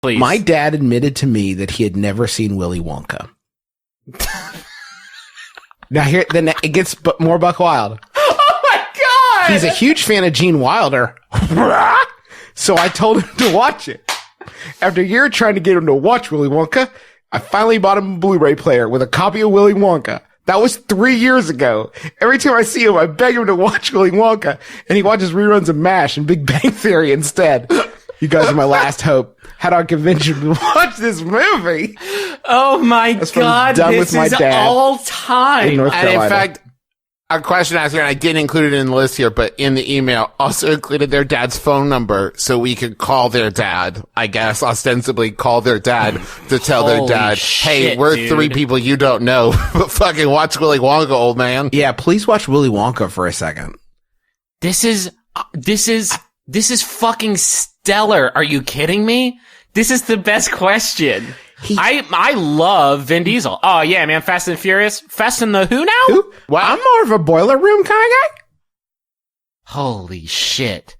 Please. My dad admitted to me that he had never seen Willy Wonka. Now then it gets more buck wild. Oh my God! He's a huge fan of Gene Wilder. So I told him to watch it. After a year trying to get him to watch Willy Wonka, I finally bought him a Blu-ray player with a copy of Willy Wonka. That was 3 years ago. Every time I see him, I beg him to watch Willy Wonka, and he watches reruns of MASH and Big Bang Theory instead. You guys are my last hope. How do I convince you to watch this movie? Oh my God, this is all time. In North Carolina. And in fact, a question asked here, and I didn't include it in the list here, but in the email also included their dad's phone number so we could call their dad, I guess, ostensibly call their dad to tell their dad, hey, we're dude. 3 people you don't know, but fucking watch Willy Wonka, old man. Yeah, please watch Willy Wonka for a second. This is fucking stellar. Are you kidding me? This is the best question. I love Vin Diesel. Oh yeah, man. Fast and Furious. Fast and the who now? Who? Well, I'm more of a boiler room kind of guy. Holy shit.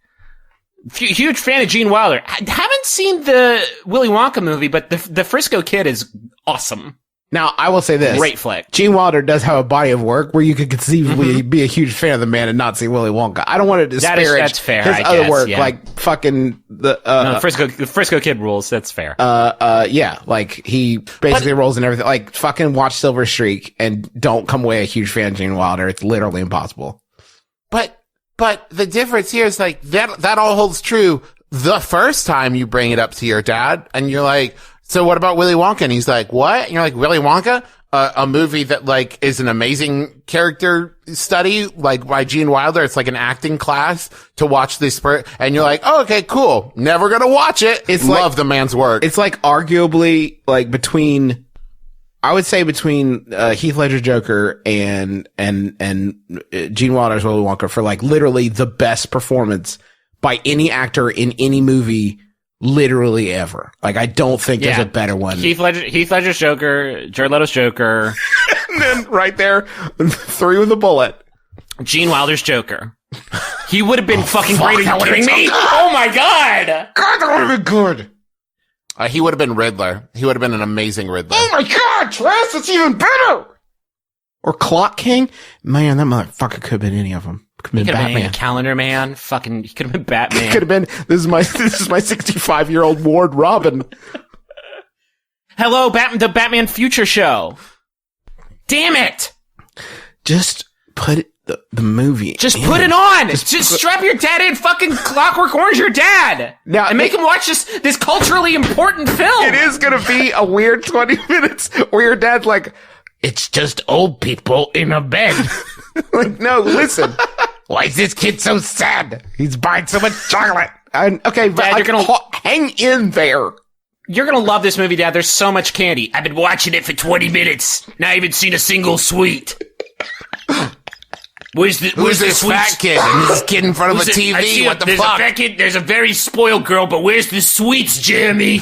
Huge fan of Gene Wilder. I haven't seen the Willy Wonka movie, but the Frisco Kid is awesome. Now, I will say this. Great flick. Gene Wilder does have a body of work where you could conceivably be a huge fan of the man and not see Willy Wonka. I don't want to disparage that's fair, his I other guess, work, yeah. like fucking the Frisco Kid rules. That's fair. yeah, like he basically rolls in everything. Like fucking watch Silver Streak and don't come away a huge fan of Gene Wilder. It's literally impossible. But the difference here is like that all holds true the first time you bring it up to your dad and you're like, so what about Willy Wonka? And he's like, what? And you're like, Willy Wonka? A movie that like is an amazing character study, like by Gene Wilder. It's like an acting class to watch this and you're like, oh, okay, cool. Never gonna watch it. It's Love like, the man's work. It's like arguably like between Heath Ledger's Joker and Gene Wilder's Willy Wonka for like literally the best performance by any actor in any movie literally ever. Like, I don't think there's a better one. Heath Ledger's Joker, Jared Leto's Joker. And then right there, 3 with a bullet. Gene Wilder's Joker. He would have been fucking great. Are you kidding me? Oh my God! God, that would have been good. He would have been Riddler. He would have been an amazing Riddler. Oh my God, Travis, it's even better! Or Clock King? Man, that motherfucker could have been any of them. Could have been Batman. Calendar Man. Fucking, he could have been Batman. Could have been, this is my 65-year-old Ward Robin. Hello, the Batman Future Show. Damn it! Just put the movie. Just put it on. Just strap your dad in. Fucking Clockwork Orange your dad. Now, and make him watch this culturally important film. It is gonna be a weird 20 minutes where your dad's like, it's just old people in a bed. Like, no, listen. Why is this kid so sad? He's buying so much chocolate. Okay, Dad, you're gonna hang in there. You're gonna love this movie, Dad. There's so much candy. I've been watching it for 20 minutes. Not even seen a single sweet. Where's this fat kid? And this kid in front of a TV? What the fuck? There's a very spoiled girl, but where's the sweets, Jeremy?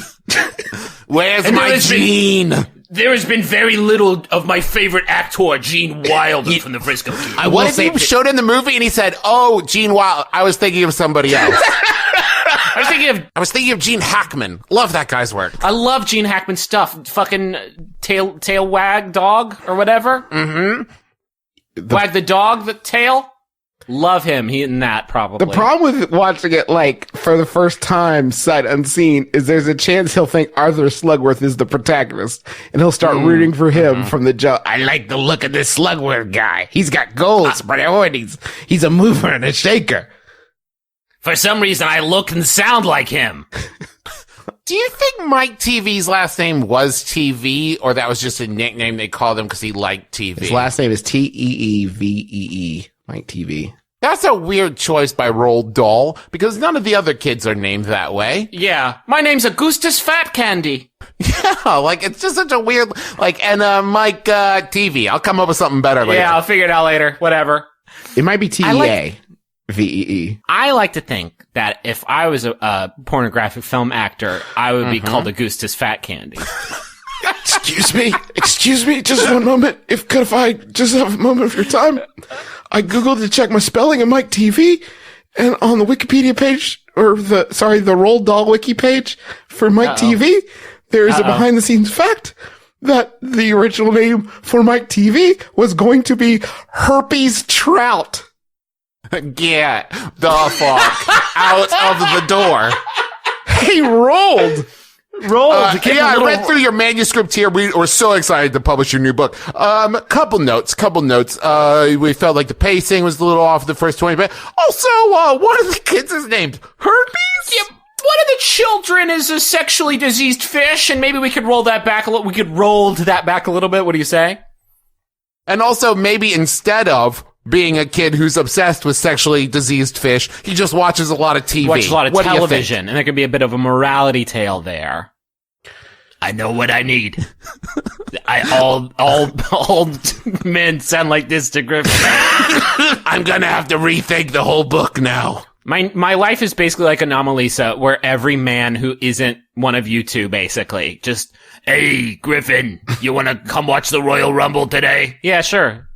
Where's my Gene? There has been very little of my favorite actor, Gene Wilder, from the Frisco Kid. What if you showed in the movie and he said, "Oh, Gene Wilder"? I was thinking of somebody else. I was thinking of Gene Hackman. Love that guy's work. I love Gene Hackman stuff. Fucking tail wag dog or whatever. Mm-hmm. Wag the dog, the tail. Love him. He in that probably. The problem with watching it like for the first time, sight unseen, is there's a chance he'll think Arthur Slugworth is the protagonist, and he'll start rooting for him from the jump. I like the look of this Slugworth guy. He's got goals, priorities. He's a mover and a shaker. For some reason, I look and sound like him. Do you think Mike TV's last name was TV, or that was just a nickname they called him because he liked TV? His last name is Teevee, Mike TV. That's a weird choice by Roald Dahl, because none of the other kids are named that way. Yeah. My name's Augustus Fat Candy. Yeah, like, it's just such a weird, like, and, Mike, TV. I'll come up with something better later. Yeah, I'll figure it out later. Whatever. It might be TEA. VEE. I like to think that if I was a pornographic film actor, I would be called Augustus Fat Candy. Excuse me, just one moment. If I just have a moment of your time, I Googled to check my spelling of Mike TV, And on the Wikipedia page, or the Roald Dahl Wiki page for Mike TV, there's a behind the scenes fact that the original name for Mike TV was going to be Herpes Trout. Get the fuck out of the door. Hey, Roald! I read through your manuscript here. We were so excited to publish your new book. Couple notes. We felt like the pacing was a little off the first 20 minutes. Also, one of the kids is named Herpes? Yeah, one of the children is a sexually diseased fish, and maybe we could roll that back a little. We could roll that back a little bit. What do you say? And also, maybe instead of being a kid who's obsessed with sexually diseased fish, he just watches a lot of TV. Watches a lot of What do you television, and there could be a bit of a morality tale there. I know what I need. All men sound like this to Griffin. I'm gonna have to rethink the whole book now. My life is basically like Anomalisa, where every man who isn't one of you two, basically, just, hey, Griffin, you want to come watch the Royal Rumble today? Yeah, sure.